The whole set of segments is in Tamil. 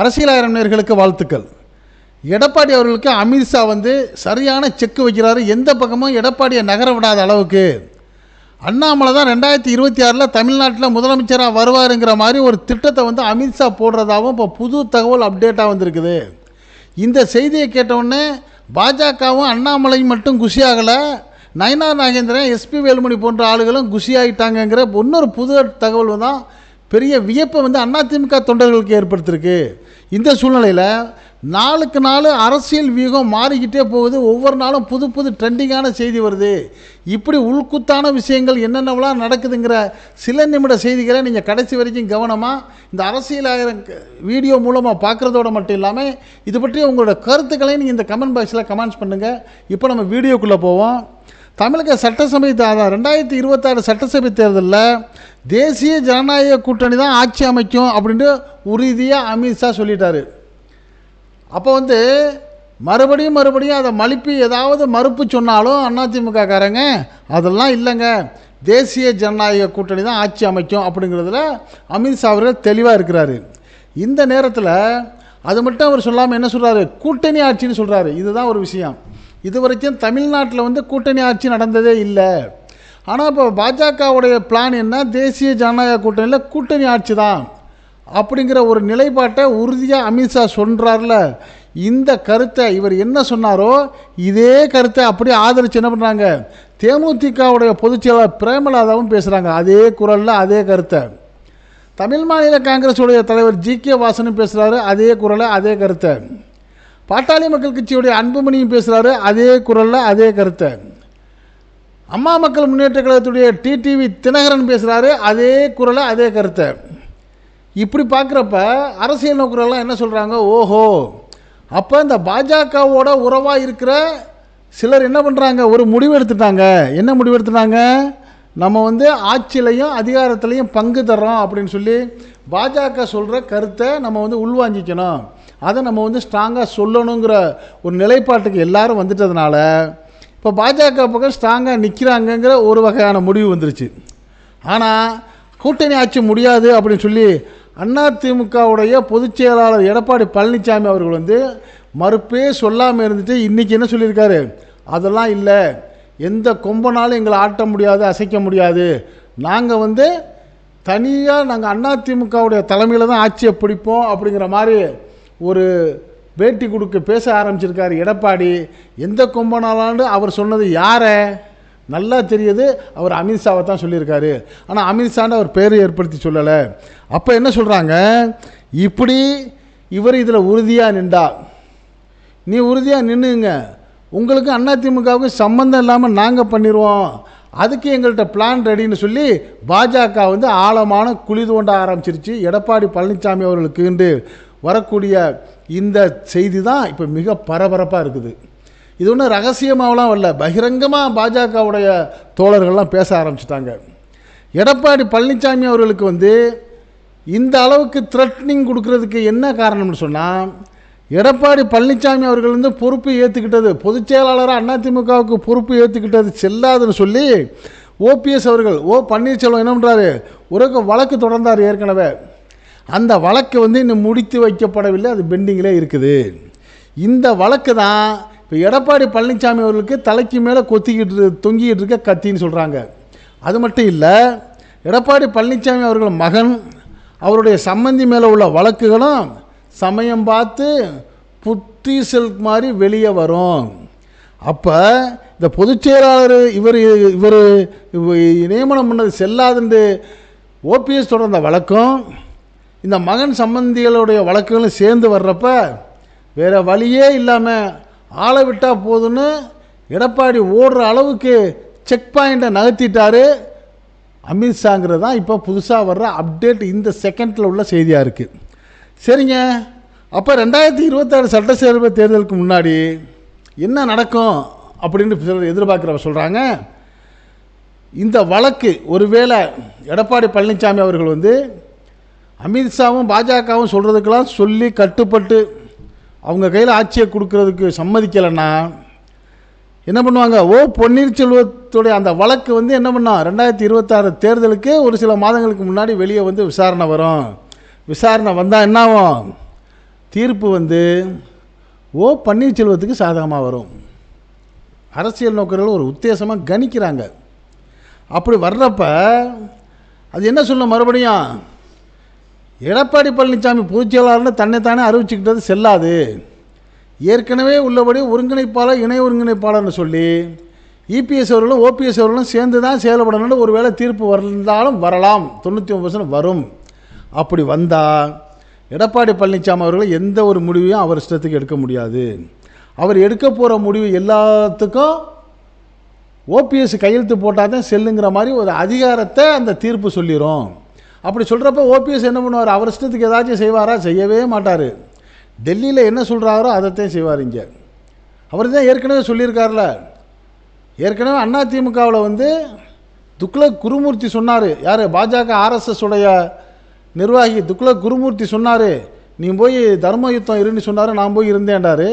அரசியலாயிரம் நேயர்களுக்கு வாழ்த்துக்கள். எடப்பாடி அவர்களுக்கு அமித்ஷா சரியான செக்கு வைக்கிறாரு. எந்த பக்கமும் எடப்பாடியை நகர விடாத அளவுக்கு. அண்ணாமலை தான் 2026 தமிழ்நாட்டில் முதலமைச்சராக வருவாருங்கிற மாதிரி ஒரு திட்டத்தை அமித்ஷா போடுறதாகவும் இப்போ புது தகவல் அப்டேட்டாக வந்திருக்குது. இந்த செய்தியை கேட்டவுடனே பாஜகவும் அண்ணாமலையும் மட்டும் குஷியாகலை, நயினார் நாகேந்திரன், எஸ்பி வேலுமணி போன்ற ஆளுகளும் குஷியாகிட்டாங்கங்கிற இன்னொரு புது தகவல் தான் பெரிய வியப்பை அதிமுக தொண்டர்களுக்கு ஏற்படுத்தியிருக்கு. இந்த சூழ்நிலையில் நாளுக்கு நாள் அரசியல் வியூகம் மாறிக்கிட்டே போகுது. ஒவ்வொரு நாளும் புது புது ட்ரெண்டிங்கான செய்தி வருது. இப்படி உள்குத்தான விஷயங்கள் என்னென்னலாம் நடக்குதுங்கிற சில நிமிட செய்திகளை நீங்கள் கடைசி வரைக்கும் கவனமாக இந்த அரசியல் வீடியோ மூலமாக பார்க்குறதோட மட்டும் இல்லாமல் இது பற்றி உங்களோட கருத்துக்களை நீங்கள் இந்த கமெண்ட் பாக்ஸில் கமெண்ட்ஸ் பண்ணுங்கள். இப்போ நம்ம வீடியோக்குள்ளே போவோம். தமிழக சட்டசபை 2026 சட்டசபை தேர்தலில் தேசிய ஜனநாயக கூட்டணி தான் ஆட்சி அமைக்கும் அப்படின்ட்டு உறுதியாக அமித்ஷா சொல்லிட்டாரு. அப்போ மறுபடியும் அதை மழுப்பி ஏதாவது மறுப்பு சொன்னாலும் அதிமுக காரங்க அதெல்லாம் இல்லைங்க, தேசிய ஜனநாயக கூட்டணி தான் ஆட்சி அமைக்கும் அப்படிங்கிறதுல அமித்ஷா அவர்கள் தெளிவாக இருக்கிறாரு. இந்த நேரத்தில் அது மட்டும் அவர் சொல்லாமல் என்ன சொல்கிறாரு, கூட்டணி ஆட்சின்னு சொல்கிறாரு. இதுதான் ஒரு விஷயம். இது வரைக்கும் தமிழ்நாட்டில் கூட்டணி ஆட்சி நடந்ததே இல்லை. ஆனால் இப்போ பாஜகவுடைய பிளான் என்ன, தேசிய ஜனநாயக கூட்டணியில் கூட்டணி ஆட்சி தான் அப்படிங்கிற ஒரு நிலைப்பாட்டை உறுதியாக அமித்ஷா சொல்கிறார்ல. இந்த கருத்தை இவர் என்ன சொன்னாரோ இதே கருத்தை அப்படியே ஆதரித்து என்ன பண்ணுறாங்க, தேமுதிகவுடைய பொதுச்செயலாளர் பிரேமலதாவும் பேசுகிறாங்க. அதே குரலில் அதே கருத்தை தமிழ் மாநில காங்கிரஸுடைய தலைவர் ஜி.கே. வாசனும் பேசுகிறாரு. அதே குரலில் அதே கருத்தை பாட்டாளி மக்கள் கட்சியுடைய அன்புமணியும் பேசுகிறாரு. அதே குரலில் அதே கருத்தை அம்மா மக்கள் முன்னேற்ற கழகத்துடைய டிடிவி தினகரன் பேசுகிறாரு. அதே குரலில் அதே கருத்தை. இப்படி பார்க்குறப்ப அரசியல் நோக்கரெல்லாம் என்ன சொல்கிறாங்க, ஓஹோ அப்போ இந்த பாஜகவோட உறவாக இருக்கிற சிலர் என்ன பண்ணுறாங்க, ஒரு முடிவு எடுத்துட்டாங்க. என்ன முடிவு எடுத்துட்டாங்க, நம்ம ஆட்சியிலையும் அதிகாரத்திலையும் பங்கு தர்றோம் அப்படின்னு சொல்லி பாஜக சொல்கிற கருத்தை நம்ம உள்வாங்கிக்கணும், அதை நம்ம ஸ்ட்ராங்காக சொல்லணுங்கிற ஒரு நிலைப்பாட்டுக்கு எல்லாரும் வந்துட்டதுனால இப்போ பாஜக பக்கம் ஸ்ட்ராங்காக நிற்கிறாங்கங்கிற ஒரு வகையான முடிவு வந்துருச்சு. ஆனால் கூட்டணி ஆட்சி முடியாது அப்படின்னு சொல்லி அதிமுகவுடைய பொதுச் செயலாளர் எடப்பாடி பழனிசாமி அவர்கள் மறுப்பே சொல்லாமல் இருந்துட்டு இன்றைக்கி என்ன சொல்லியிருக்காரு, அதெல்லாம் இல்லை, எந்த கொம்பனாலும் எங்களை ஆட்ட முடியாது, அசைக்க முடியாது, நாங்கள் தனியாக நாங்கள் அதிமுகவுடைய தலைமையில் தான் ஆட்சியை பிடிப்போம் அப்படிங்கிற மாதிரி ஒரு பேட்டி கொடுக்க பேச ஆரம்பிச்சிருக்காரு எடப்பாடி. எந்த கொம்பனாலான்னு அவர் சொன்னது யாரை நல்லா தெரியுது, அவர் அமித்ஷாவை தான் சொல்லியிருக்காரு. ஆனால் அமித்ஷான்னு அவர் பேர் ஏற்படுத்தி சொல்லலை. அப்போ என்ன சொல்கிறாங்க, இப்படி இவர் இதில் உறுதியாக நின்றா, நீ உறுதியாக நின்றுங்க, உங்களுக்கு அதிமுகவுக்கு சம்மந்தம் இல்லாமல் நாங்கள் பண்ணிடுவோம், அதுக்கு எங்கள்கிட்ட பிளான் ரெடின்னு சொல்லி பாஜக ஆழமான குழி தோண்ட ஆரம்பிச்சிருச்சு. எடப்பாடி பழனிசாமி அவர்களுக்கு வரக்கூடிய இந்த செய்தி தான் இப்போ மிக பரபரப்பாக இருக்குது. இது ஒன்றும் ரகசியமாகலாம் வரல, பகிரங்கமாக பாஜகவுடைய தோழர்கள்லாம் பேச ஆரம்பிச்சிட்டாங்க. எடப்பாடி பழனிசாமி அவர்களுக்கு இந்த அளவுக்கு த்ரெட்னிங் கொடுக்கறதுக்கு என்ன காரணம்னு சொன்னால், எடப்பாடி பழனிசாமி அவர்கள் பொறுப்பு ஏற்றுக்கிட்டது, பொதுச் செயலாளராக அதிமுகவுக்கு பொறுப்பு ஏற்றுக்கிட்டது செல்லாதுன்னு சொல்லி ஓபிஎஸ் அவர்கள், பன்னீர்செல்வம் என்ன பண்ணுறாரு, ஒரு வழக்கு தொடர்ந்தார் ஏற்கனவே. அந்த வழக்கு இன்னும் முடித்து வைக்கப்படவில்லை, அது பெண்டிங்கிலே இருக்குது. இந்த வழக்கு தான் இப்போ எடப்பாடி பழனிசாமி அவர்களுக்கு தலைக்கு மேலே தொங்கிக்கிட்டு இருக்க கத்தின்னு சொல்கிறாங்க. அது மட்டும் இல்லை, எடப்பாடி பழனிசாமி அவர்கள் மகன், அவருடைய சம்பந்தி மேலே உள்ள வழக்குகளும் சமயம் பார்த்து புத்தி செல்க் மாதிரி வெளியே வரும். அப்போ இந்த பொதுச் செயலாளர் இவர் நியமனம் பண்ணது செல்லாதுன்னு ஓபிஎஸ் தொடர்ந்த வழக்கம், இந்த மகன் சம்பந்திகளுடைய வழக்குகளும் சேர்ந்து வர்றப்ப வேறு வழியே இல்லாமல் ஆளை விட்டால் போதுன்னு எடப்பாடி ஓடுற அளவுக்கு செக் பாயிண்ட்டை நகர்த்திட்டார் அமித்ஷாங்கிறது தான் இப்போ புதுசாக வர்ற அப்டேட், இந்த செகண்டில் உள்ள செய்தியாக இருக்குது. சரிங்க, அப்போ 2026 சட்டசபை தேர்தலுக்கு முன்னாடி என்ன நடக்கும் அப்படின்னு சிலர் எதிர்பார்க்குறவ சொல்கிறாங்க, இந்த வழக்கு ஒருவேளை எடப்பாடி பழனிசாமி அவர்கள் அமித்ஷாவும் பாஜகவும் சொல்கிறதுக்கெல்லாம் சொல்லி கட்டுப்பட்டு அவங்க கையில் ஆட்சியை கொடுக்கறதுக்கு சம்மதிக்கலைன்னா என்ன பண்ணுவாங்க, பன்னீர்செல்வத்துடைய அந்த வழக்கு என்ன பண்ணோம், 2026 தேர்தலுக்கு ஒரு சில மாதங்களுக்கு முன்னாடி வெளியே விசாரணை வரும். விசாரணை வந்தால் என்ன ஆகும், தீர்ப்பு வந்து ஓ பன்னீர்செல்வத்துக்கு சாதகமாக வரும். அரசியல் நோக்கர்கள் ஒரு உத்தேசமாக கணிக்கிறாங்க. அப்படி வர்றப்ப அது என்ன சொல்ல, மறுபடியும் எடப்பாடி பழனிசாமி பொதுச்செயலாளர்னு தன்னைத்தானே அறிவிச்சுக்கிட்டது செல்லாது. ஏற்கனவே உள்ளபடி ஒருங்கிணைப்பாளர் இணை ஒருங்கிணைப்பாளர்னு சொல்லி இபிஎஸ் அவர்களும் ஓபிஎஸ் அவர்களும் சேர்ந்து தான் செயல்படணும்னு ஒரு வேளை தீர்ப்பு வந்தாலும் வரலாம், 99% வரும். அப்படி வந்தால் எடப்பாடி பழனிசாமி அவர்கள் எந்த ஒரு முடிவையும் அவர் இஷ்டத்துக்கு எடுக்க முடியாது. அவர் எடுக்க போகிற முடிவு எல்லாத்துக்கும் ஓபிஎஸ் கையெழுத்து போட்டால் தான் செல்லுங்கிற மாதிரி ஒரு அதிகாரத்தை அந்த தீர்ப்பு சொல்லிடும். அப்படி சொல்கிறப்ப ஓபிஎஸ் என்ன பண்ணுவார், அவர் இஷ்டத்துக்கு ஏதாச்சும் செய்வாரா? செய்யவே மாட்டார். டெல்லியில் என்ன சொல்கிறாரோ அதைத்தான் செய்வார். இங்கே அவர் தான் ஏற்கனவே சொல்லியிருக்கார்ல, ஏற்கனவே அதிமுகவில் வந்து துக்ளக் குருமூர்த்தி சொன்னார். யார்? பாஜக ஆர்எஸ்எஸ் உடைய நிர்வாகி துக்ளக் குருமூர்த்தி சொன்னார், நீ போய் தர்ம யுத்தம் இருன்னு சொன்னார், நான் போய் இருந்தேன்டார்.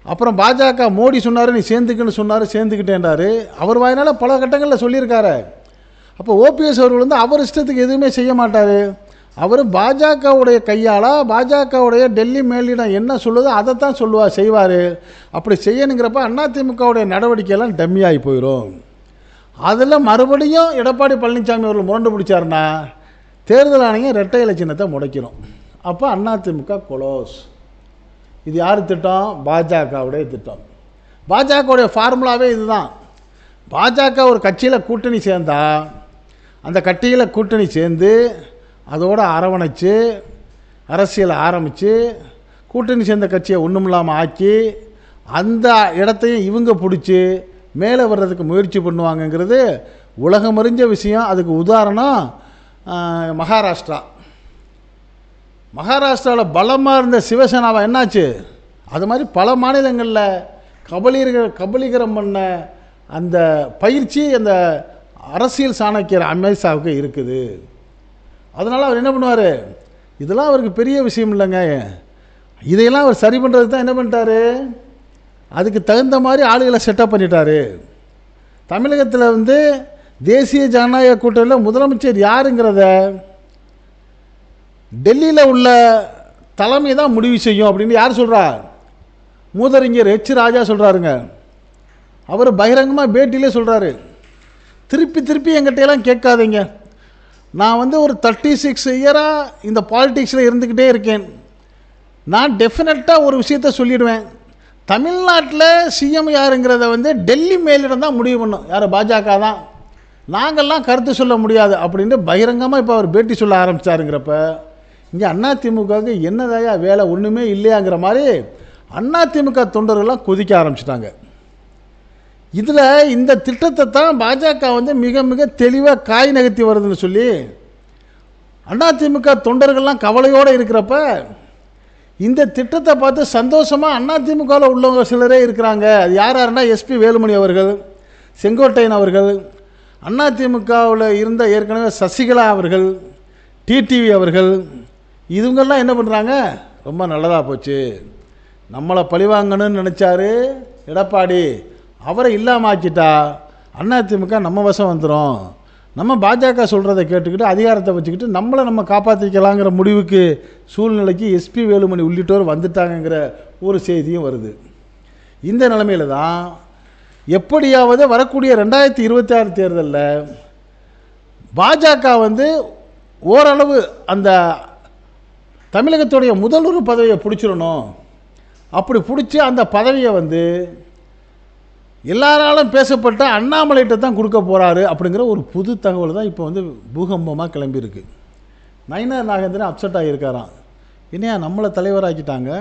அப்புறம் பாஜக மோடி சொன்னார், நீ சேர்ந்துக்குன்னு சொன்னார், சேர்ந்துக்கிட்டேன்டார். அவர் வாயினால் பல கட்டங்களில் சொல்லியிருக்காரு. அப்போ ஓபிஎஸ் அவர்கள் வந்து அவர் இஷ்டத்துக்கு எதுவுமே செய்ய மாட்டார். அவர் பாஜகவுடைய கையால் பாஜகவுடைய டெல்லி மேலிடம் என்ன சொல்லுதோ அதைத்தான் செய்வார். அப்படி செய்யணுங்கிறப்ப அதிமுகவுடைய நடவடிக்கையெல்லாம் டம்மியாகி போயிடும். அதில் மறுபடியும் எடப்பாடி பழனிசாமி அவர்கள் முரண்டு பிடிச்சாருன்னா தேர்தல் ஆணையம் இரட்டை இலை சின்னத்தை முடக்கிறோம். அப்போ அதிமுக கொலோஸ். இது யார் திட்டம்? பாஜகவுடைய திட்டம். பாஜகவுடைய ஃபார்முலாவே இதுதான். பாஜக ஒரு கட்சியில் கூட்டணி சேர்ந்தால் அந்த கட்சியில் கூட்டணி சேர்ந்து அதோடு அரவணைச்சு அரசியலை ஆரம்பித்து கூட்டணி சேர்ந்த கட்சியை ஒன்றும் இல்லாமல் ஆக்கி அந்த இடத்தையும் இவங்க பிடிச்சி மேலே வர்றதுக்கு முயற்சி பண்ணுவாங்கங்கிறது உலகமறிஞ்ச விஷயம். அதுக்கு உதாரணம் மகாராஷ்டிரா. மகாராஷ்டிராவில் பலமாக இருந்த சிவசேனாவை என்னாச்சு? அது மாதிரி பல மாநிலங்களில் கபலீகரம் பண்ண அந்த பயிற்சி அந்த அரசியல் சாணக்கியர் அமித்ஷாவுக்கு இருக்குது. அதனால் அவர் என்ன பண்ணுவார், இதெல்லாம் அவருக்கு பெரிய விஷயம் இல்லைங்க, இதையெல்லாம் அவர் சரி பண்ணுறது தான் என்ன பண்ணிட்டாரு, அதுக்கு தகுந்த மாதிரி ஆளுகளை செட்டப் பண்ணிட்டார். தமிழகத்தில் வந்து தேசிய ஜனநாயக கூட்டணியில் முதலமைச்சர் யாருங்கிறத டெல்லியில் உள்ள தலைமை தான் முடிவு செய்யும் அப்படின்னு யார் சொல்கிறா? மூதறிஞர் எச் ராஜா சொல்கிறாருங்க. அவர் பகிரங்கமாக பேட்டியிலே சொல்கிறாரு, திருப்பி திருப்பி எங்கிட்டையெல்லாம் கேட்காதீங்க, நான் வந்து ஒரு 36 இயராக இந்த பாலிடிக்ஸில் இருந்துக்கிட்டே இருக்கேன், நான் டெஃபினட்டாக ஒரு விஷயத்த சொல்லிடுவேன், தமிழ்நாட்டில் சிஎம் யாருங்கிறத வந்து டெல்லி மேலிடம் தான் முடிவு பண்ணும், யார்? பாஜக தான், நாங்கள்லாம் கருத்து சொல்ல முடியாது அப்படின்ட்டு பகிரங்கமாக இப்போ அவர் பேட்டி சொல்ல ஆரம்பித்தாருங்கிறப்ப இங்கே அதிமுகவுக்கு என்னதாயா வேலை ஒன்றுமே இல்லையாங்கிற மாதிரி அதிமுக தொண்டர்கள்லாம் கொதிக்க ஆரம்பிச்சிட்டாங்க. இதில் இந்த திட்டத்தை தான் பாஜக வந்து மிக மிக தெளிவாக காய் நகர்த்தி வருதுன்னு சொல்லி அதிமுக தொண்டர்கள்லாம் கவலையோடு இருக்கிறப்ப இந்த திட்டத்தை பார்த்து சந்தோஷமாக அதிமுகவில் உள்ளவங்க சிலரே இருக்கிறாங்க. அது யார் யாருன்னா எஸ்பி வேலுமணி அவர்கள், செங்கோட்டையன் அவர்கள், அதிமுகவில் இருந்த ஏற்கனவே சசிகலா அவர்கள், டிடிவி அவர்கள், இவங்கெல்லாம் என்ன பண்ணுறாங்க, ரொம்ப நல்லதாக போச்சு, நம்மளை பழிவாங்கணும்னு நினச்சாரு எடப்பாடி, அவரை இல்லாமல் ஆக்கிட்டா அதிமுக நம்ம வசம் வந்துடும், நம்ம பாஜக சொல்கிறத கேட்டுக்கிட்டு அதிகாரத்தை வச்சுக்கிட்டு நம்மளை நம்ம காப்பாற்றிக்கலாங்கிற முடிவுக்கு சூழ்நிலைக்கு எஸ்பி வேலுமணி உள்ளிட்டோர் வந்துட்டாங்கங்கிற ஒரு செய்தியும் வருது. இந்த நிலைமையில் தான் எப்படியாவது வரக்கூடிய 2026 தேர்தலில் பாஜக வந்து ஓரளவு அந்த தமிழகத்துடைய முதல்வர் பதவியை பிடிச்சிடணும், அப்படி பிடிச்சி அந்த பதவியை வந்து எல்லாராலும் பேசப்பட்ட அண்ணாமலைகிட்ட தான் கொடுக்க போகிறாரு அப்படிங்கிற ஒரு புது தகவல் தான் இப்போ வந்து பூகம்பமாக கிளம்பியிருக்கு. நயினார் நாகேந்திரன் அப்செட் ஆகியிருக்காராம், என்னையா நம்மளை தலைவராக்கிட்டாங்க,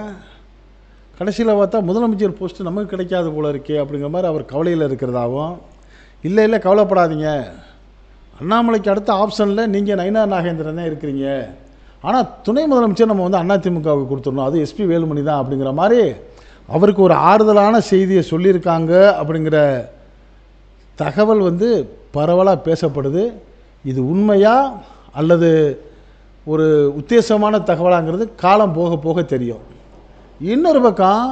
கடைசியில் பார்த்தா முதலமைச்சர் போஸ்ட்டு நமக்கு கிடைக்காது போல இருக்கே அப்படிங்கிற மாதிரி அவர் கவலையில் இருக்கிறதாகவும், இல்லை கவலைப்படாதீங்க, அண்ணாமலைக்கு அடுத்த ஆப்ஷனில் நீங்கள் நயினார் நாகேந்திரன் தான் இருக்கிறீங்க, ஆனால் துணை முதலமைச்சர் நம்ம வந்து அதிமுகவுக்கு கொடுத்துடணும், அது எஸ்பி வேலுமணி தான் அப்படிங்கிற மாதிரி அவருக்கு ஒரு ஆறுதலான செய்தியை சொல்லியிருக்காங்க அப்படிங்கிற தகவல் வந்து பரவலாக பேசப்படுது. இது உண்மையா அல்லது ஒரு உத்தேசமான தகவலாங்கிறது காலம் போக போக தெரியும். இன்னொரு பக்கம்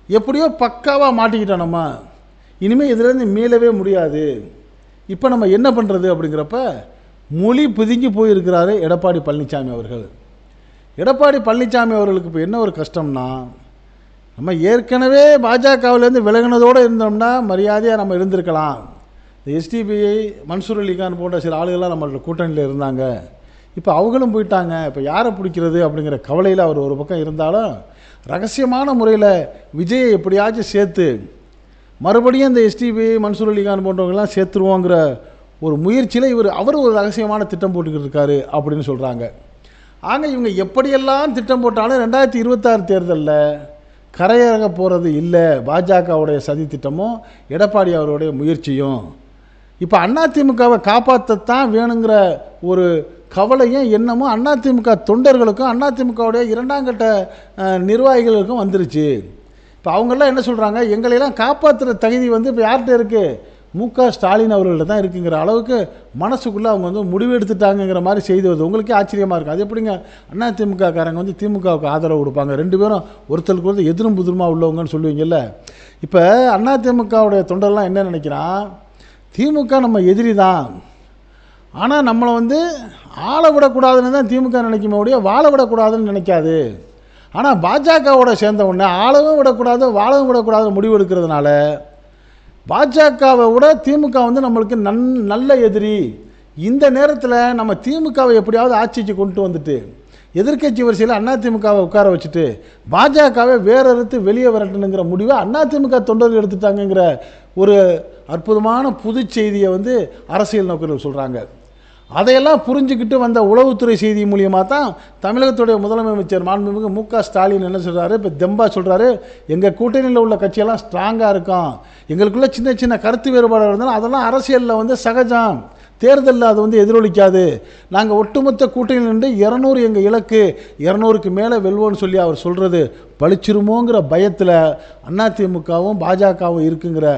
எப்படியோ பக்காவாக மாட்டிக்கிட்டோம், நம்ம இனிமேல் இதிலேருந்து மீளவே முடியாது, இப்போ நம்ம என்ன பண்ணுறது அப்படிங்கிறப்ப மொழி பிதுங்கி போயிருக்கிறாரு எடப்பாடி பழனிசாமி அவர்கள். எடப்பாடி பழனிசாமி அவர்களுக்கு இப்போ என்ன ஒரு கஷ்டம்னா, நம்ம ஏற்கனவே பாஜகவிலேருந்து விலகினதோடு இருந்தோம்னா மரியாதையாக நம்ம இருந்திருக்கலாம். இந்த எஸ்டிபிஐ மன்சூர் அலிகான் போன்ற சில ஆளுகள்லாம் நம்மளோட கூட்டணியில் இருந்தாங்க. இப்போ அவங்களும் போயிட்டாங்க. இப்போ யாரை பிடிக்கிறது அப்படிங்கிற கவலையில் அவர் ஒரு பக்கம் இருந்தாலும், ரகசியமான முறையில் விஜயை எப்படியாச்சும் சேர்த்து மறுபடியும் இந்த எஸ்டிபிஐ மன்சூர் அலிகான் போன்றவங்கெல்லாம் சேர்த்துருவோங்கிற ஒரு முயற்சியில் அவர் ஒரு ரகசியமான திட்டம் போட்டுக்கிட்டு இருக்காரு அப்படின்னு சொல்கிறாங்க. ஆக இவங்க எப்படியெல்லாம் திட்டம் போட்டாலும் 2026 தேர்தலில் கரையேற போகிறது இல்லை பாஜகவுடைய சதி திட்டமும் எடப்பாடி அவருடைய முயற்சியும். இப்போ அதிமுகவை காப்பாற்றத்தான் வேணுங்கிற ஒரு கவலையும் எண்ணமும் அதிமுக தொண்டர்களுக்கும் அதிமுகவுடைய 2ஆம் கட்ட நிர்வாகிகளுக்கும் வந்துருச்சு. இப்போ அவங்கெல்லாம் என்ன சொல்கிறாங்க, எங்களையெல்லாம் காப்பாற்றுற தகுதி வந்து இப்போ யார்கிட்ட இருக்குது, மு.க. ஸ்டாலின் அவர்கள்ட்ட தான் இருக்குங்கிற அளவுக்கு மனசுக்குள்ளே அவங்க வந்து முடிவு எடுத்துட்டாங்கிற மாதிரி செய்தி வருது. உங்களுக்கே ஆச்சரியமாக இருக்குது. அது எப்படிங்க அதிமுக காரங்க வந்து திமுகவுக்கு ஆதரவு கொடுப்பாங்க? 2 பேரும் ஒருத்தருக்கு ஒருத்தர் எதிரும் புதிருமாக உள்ளவங்கன்னு சொல்லுவீங்கல்ல. இப்போ அதிமுகவுடைய தொண்டர்லாம் என்ன நினைக்கிறான், திமுக நம்ம எதிரி தான், ஆனால் நம்மளை வந்து ஆள விடக்கூடாதுன்னு தான் திமுக நினைக்குமே ஒழிய வாழ விடக்கூடாதுன்னு நினைக்காது. ஆனால் பாஜகவோட சேர்ந்த உடனே ஆளவும் விடக்கூடாது வாழவும் விடக்கூடாதுன்னு முடிவு எடுக்கிறதுனால பாஜகவை விட திமுக வந்து நம்மளுக்கு நல்ல எதிரி. இந்த நேரத்தில் நம்ம திமுகவை எப்படியாவது ஆட்சிக்கு கொண்டு வந்துட்டு எதிர்க்கட்சி வரிசையில் அதிமுகவை உட்கார வச்சுட்டு பாஜகவை வேறறுத்து வெளியே வரட்டணுங்கிற முடிவை அதிமுக தொண்டர்கள் எடுத்துட்டாங்கிற ஒரு அற்புதமான புது செய்தியை வந்து அரசியல் நோக்கர்கள் சொல்கிறாங்க. அதையெல்லாம் புரிஞ்சுக்கிட்டு வந்த உளவுத்துறை செய்தி மூலியமாக தான் தமிழகத்துடைய முதலமைச்சர் மாண்புமிகு மு.க. ஸ்டாலின் என்ன சொல்கிறாரு, இப்போ தெம்பா சொல்கிறாரு, எங்கள் கூட்டணியில் உள்ள கட்சியெல்லாம் ஸ்ட்ராங்காக இருக்கும், எங்களுக்குள்ள சின்ன சின்ன கருத்து வேறுபாடு இருந்தாலும் அதெல்லாம் அரசியலில் வந்து சகஜம், தேர்தலில் அது வந்து எதிரொலிக்காது, நாங்கள் ஒட்டுமொத்த கூட்டணியில் நின்று 200 எங்கள் இலக்கு, 200க்கு மேலே வெல்வோன்னு சொல்லி அவர் சொல்கிறது பழிச்சிருமோங்கிற பயத்தில் அதிமுகவும் பாஜகவும் இருக்குங்கிற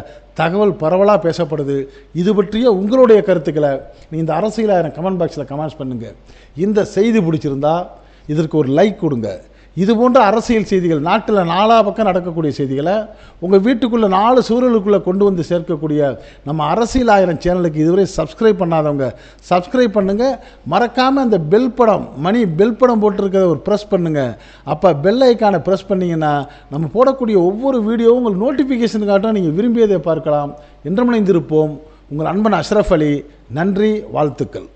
தகவல் பரவலாக பேசப்படுது. இது பற்றிய உங்களுடைய கருத்துக்களை நீங்கள் இந்த அரசியலை எனக்கு கமெண்ட் பாக்ஸில் கமெண்ட்ஸ் பண்ணுங்கள். இந்த செய்தி பிடிச்சிருந்தா இதற்கு ஒரு லைக் கொடுங்க. இது போன்ற அரசியல் செய்திகள், நாட்டில் 4 பக்கம் நடக்கக்கூடிய செய்திகளை உங்கள் வீட்டுக்குள்ளே 4 சூழலுக்குள்ளே கொண்டு வந்து சேர்க்கக்கூடிய நம்ம அரசியல் 1000 சேனலுக்கு இதுவரை சப்ஸ்கிரைப் பண்ணாதவங்க சப்ஸ்கிரைப் பண்ணுங்கள். மறக்காமல் அந்த பெல் படம் போட்டிருக்கிறத ஒரு ப்ரெஸ் பண்ணுங்கள். அப்போ பெல் ஐக்கானை ப்ரெஸ் பண்ணிங்கன்னா நம்ம போடக்கூடிய ஒவ்வொரு வீடியோவும் உங்களுக்கு நோட்டிஃபிகேஷனுக்காக நீங்கள் விரும்பியதை பார்க்கலாம். என்றும் இணைந்திருப்போம். உங்கள் அன்பன் அஷ்ரஃப் அலி. நன்றி, வாழ்த்துக்கள்.